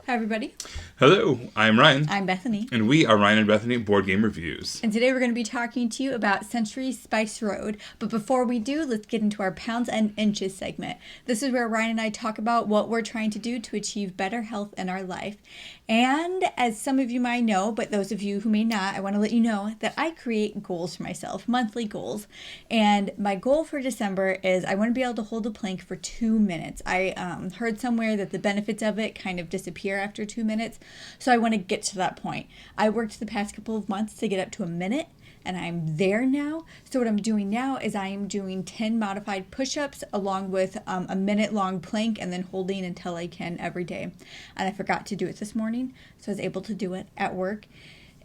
Hi, everybody. Hello, I'm Ryan, I'm Bethany. and we are Ryan and Bethany Board Game Reviews. And today we're going to be talking to you about Century Spice Road. But before we do, let's get into our pounds and inches segment. This is where Ryan and I talk about what we're trying to do to achieve better health in our life. And as some of you might know, but those of you who may not, I want to let you know that I create goals for myself, monthly goals. And my goal for December is I want to be able to hold a plank for 2 minutes. I heard somewhere that the benefits of it kind of disappear after 2 minutes. So I want to get to that point. I worked the past couple of months to get up to a minute, and I'm there now. So what I'm doing now is I am doing 10 modified push-ups along with a minute-long plank and then holding until I can every day. And I forgot to do it this morning, so I was able to do it at work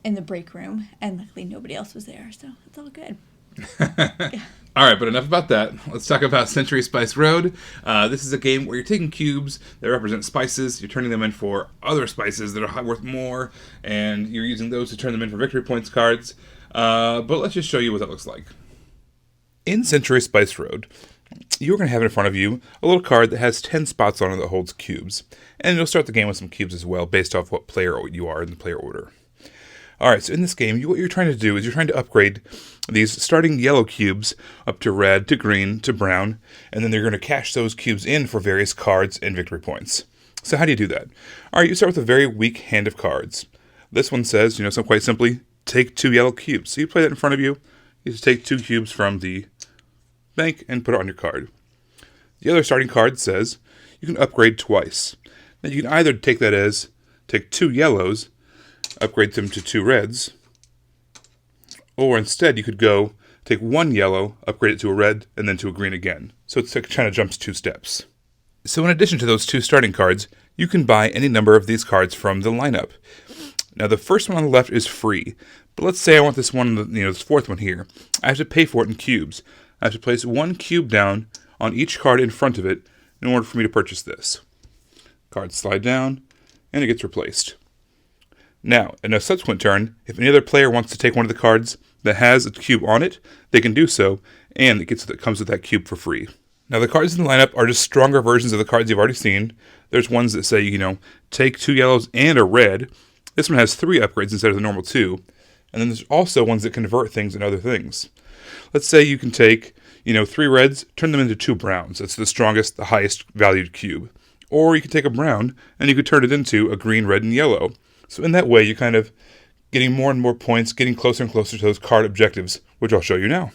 in the break room, and luckily nobody else was there, so it's all good. All right, but enough about that. Let's talk about Century Spice Road. This is a game where you're taking cubes that represent spices, you're turning them in for other spices that are worth more, and you're using those to turn them in for victory points cards. But let's just show you what that looks like. In Century Spice Road, you're going to have in front of you a little card that has 10 spots on it that holds cubes. And you'll start the game with some cubes as well, based off what player you are in the player order. Alright, so in this game, what you're trying to do is you're trying to upgrade these starting yellow cubes up to red, to green, to brown, and then you're going to cash those cubes in for various cards and victory points. So how do you do that? Alright, you start with a very weak hand of cards. This one says, so quite simply, take 2 yellow cubes. So you play that in front of you. You just take 2 cubes from the bank and put it on your card. The other starting card says you can upgrade twice. Now you can either take that as, take 2 yellows, upgrade them to 2 reds, or instead you could go take 1 yellow, upgrade it to a red, and then to a green again. So it's kind of jumps 2 steps. So in addition to those 2 starting cards, you can buy any number of these cards from the lineup. Now the first one on the left is free, but let's say I want this one, this fourth one here. I have to pay for it in cubes. I have to place 1 cube down on each card in front of it in order for me to purchase this. Cards slide down, and it gets replaced. Now, in a subsequent turn, if any other player wants to take one of the cards that has a cube on it, they can do so, and it comes with that cube for free. Now, the cards in the lineup are just stronger versions of the cards you've already seen. There's ones that say, take 2 yellows and a red. This one has 3 upgrades instead of the normal 2. And then there's also ones that convert things into other things. Let's say you can take, 3 reds, turn them into 2 browns. That's the strongest, the highest valued cube. Or you could take a brown, and you could turn it into a green, red, and yellow. So in that way, you're kind of getting more and more points, getting closer and closer to those card objectives, which I'll show you now.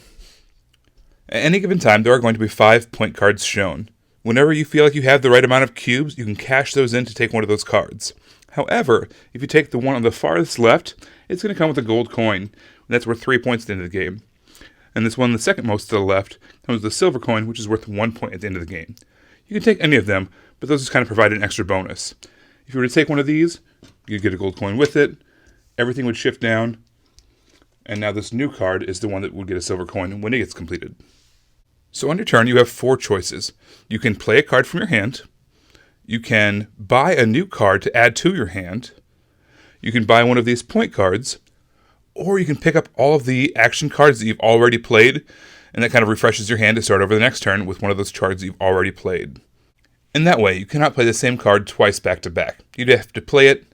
At any given time, there are going to be 5 point cards shown. Whenever you feel like you have the right amount of cubes, you can cash those in to take one of those cards. However, if you take the one on the farthest left, it's going to come with a gold coin, and that's worth 3 points at the end of the game. And this one, the second most to the left, comes with a silver coin, which is worth 1 point at the end of the game. You can take any of them, but those just kind of provide an extra bonus. If you were to take one of these, you'd get a gold coin with it, everything would shift down, and now this new card is the one that would get a silver coin when it gets completed. So on your turn, you have 4 choices. You can play a card from your hand, you can buy a new card to add to your hand, you can buy one of these point cards, or you can pick up all of the action cards that you've already played, and that kind of refreshes your hand to start over the next turn with one of those cards that you've already played. In that way, you cannot play the same card twice back to back. You'd have to play it,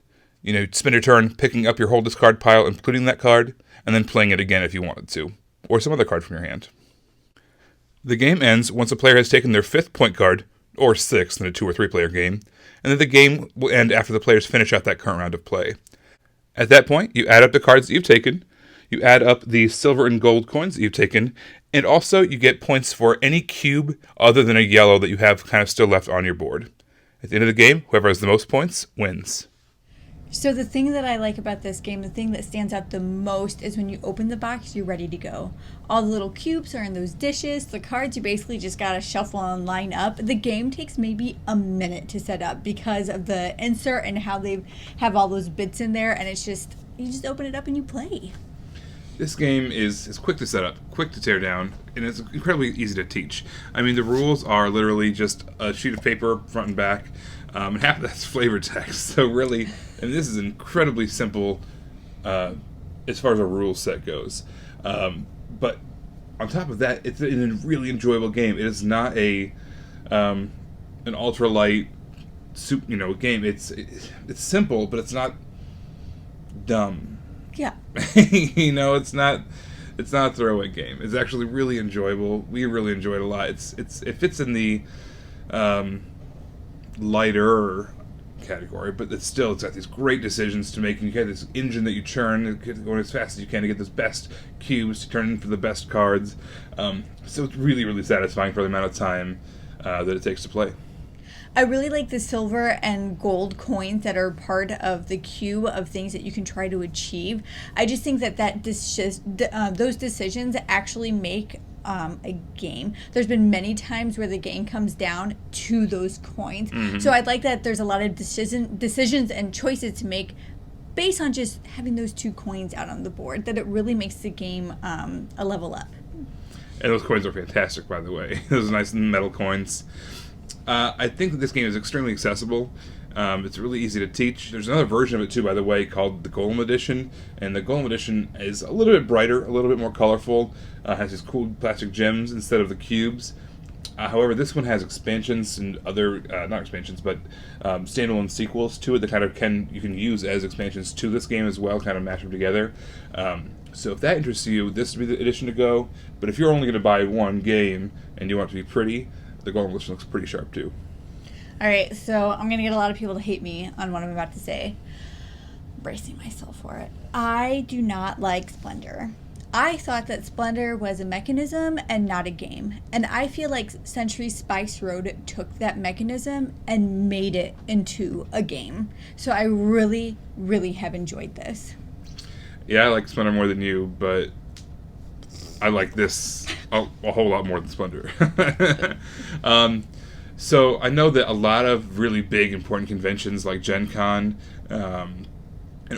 spend your turn picking up your whole discard pile, including that card, and then playing it again if you wanted to, or some other card from your hand. The game ends once a player has taken their 5th point card, or 6th in a 2 or 3 player game, and then the game will end after the players finish out that current round of play. At that point, you add up the cards that you've taken, you add up the silver and gold coins that you've taken, and also you get points for any cube other than a yellow that you have kind of still left on your board. At the end of the game, whoever has the most points wins. So the thing that I like about this game, the thing that stands out the most is when you open the box, you're ready to go. All the little cubes are in those dishes. The cards, you basically just got to shuffle and line up. The game takes maybe a minute to set up because of the insert and how they have all those bits in there. And it's just, you just open it up and you play. This game is quick to set up, quick to tear down, and it's incredibly easy to teach. I mean, the rules are literally just a sheet of paper, front and back, and half of that's flavor text. So really, this is incredibly simple as far as a rule set goes. But on top of that, it's a really enjoyable game. It is not an ultralight, game. It's simple, but it's not dumb. Yeah. It's not a throwaway game. It's actually really enjoyable. We really enjoy it a lot. It fits in the lighter category, but it's got these great decisions to make, and you get this engine that you churn, going as fast as you can to get those best cubes to turn in for the best cards. So it's really, really satisfying for the amount of time that it takes to play. I really like the silver and gold coins that are part of the queue of things that you can try to achieve. I just think those decisions actually make a game. There's been many times where the game comes down to those coins. Mm-hmm. So I'd like that there's a lot of decisions and choices to make based on just having those 2 coins out on the board, that it really makes the game a level up. And those coins are fantastic, by the way. Those nice metal coins. I think that this game is extremely accessible. It's really easy to teach. There's another version of it too, by the way, called the Golem Edition, and the Golem Edition is a little bit brighter, a little bit more colorful, has these cool plastic gems instead of the cubes. However, this one has expansions and other, not expansions, but standalone sequels to it that you can use as expansions to this game as well, kind of mash them together. So if that interests you, this would be the edition to go. But if you're only going to buy one game and you want it to be pretty, the Golem Edition looks pretty sharp too. All right, so I'm going to get a lot of people to hate me on what I'm about to say. Bracing myself for it. I do not like Splendor. I thought that Splendor was a mechanism and not a game. And I feel like Century Spice Road took that mechanism and made it into a game. So I really, really have enjoyed this. Yeah, I like Splendor more than you, but I like this a whole lot more than Splendor. So I know that a lot of really big, important conventions like Gen Con and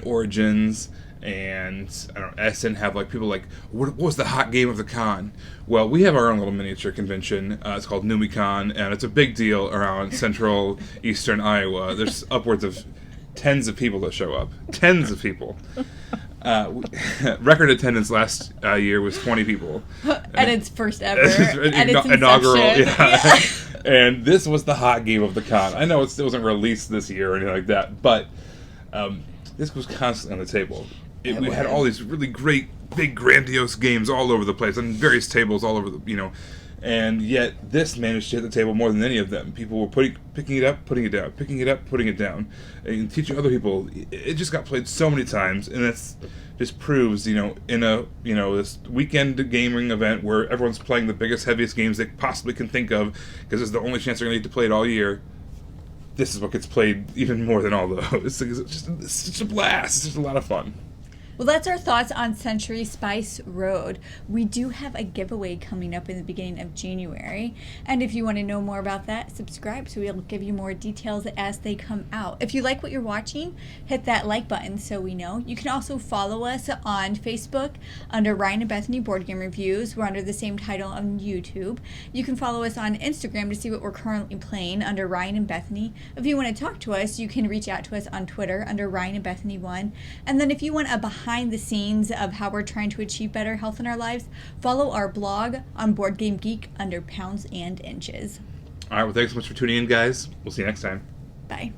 Origins and Essen have people what was the hot game of the con? Well, we have our own little miniature convention. It's called NumiCon, and it's a big deal around central eastern Iowa. There's upwards of tens of people that show up. Tens of people. Record attendance last year was 20 people. And it's first ever. And it's inaugural. Yeah. And this was the hot game of the con. I know it wasn't released this year or anything like that, but this was constantly on the table. We had all these really great, big, grandiose games all over the place, on various tables all over and yet this managed to hit the table more than any of them. People were picking it up, putting it down, picking it up, putting it down, and teaching other people. It just got played so many times, and that's just proves, in a this weekend gaming event where everyone's playing the biggest, heaviest games they possibly can think of, because it's the only chance they're going to get to play it all year. This is what gets played even more than all those. It's such a blast. It's just a lot of fun. Well, that's our thoughts on Century Spice Road. We do have a giveaway coming up in the beginning of January. And if you want to know more about that, subscribe so we'll give you more details as they come out. If you like what you're watching, hit that like button so we know. You can also follow us on Facebook under Ryan and Bethany Board Game Reviews. We're under the same title on YouTube. You can follow us on Instagram to see what we're currently playing under Ryan and Bethany. If you want to talk to us, you can reach out to us on Twitter under Ryan and Bethany 1. And then if you want a behind the scenes of how we're trying to achieve better health in our lives, follow our blog on Board Game Geek under Pounds and Inches. All right, well, thanks so much for tuning in, guys. We'll see you next time. Bye.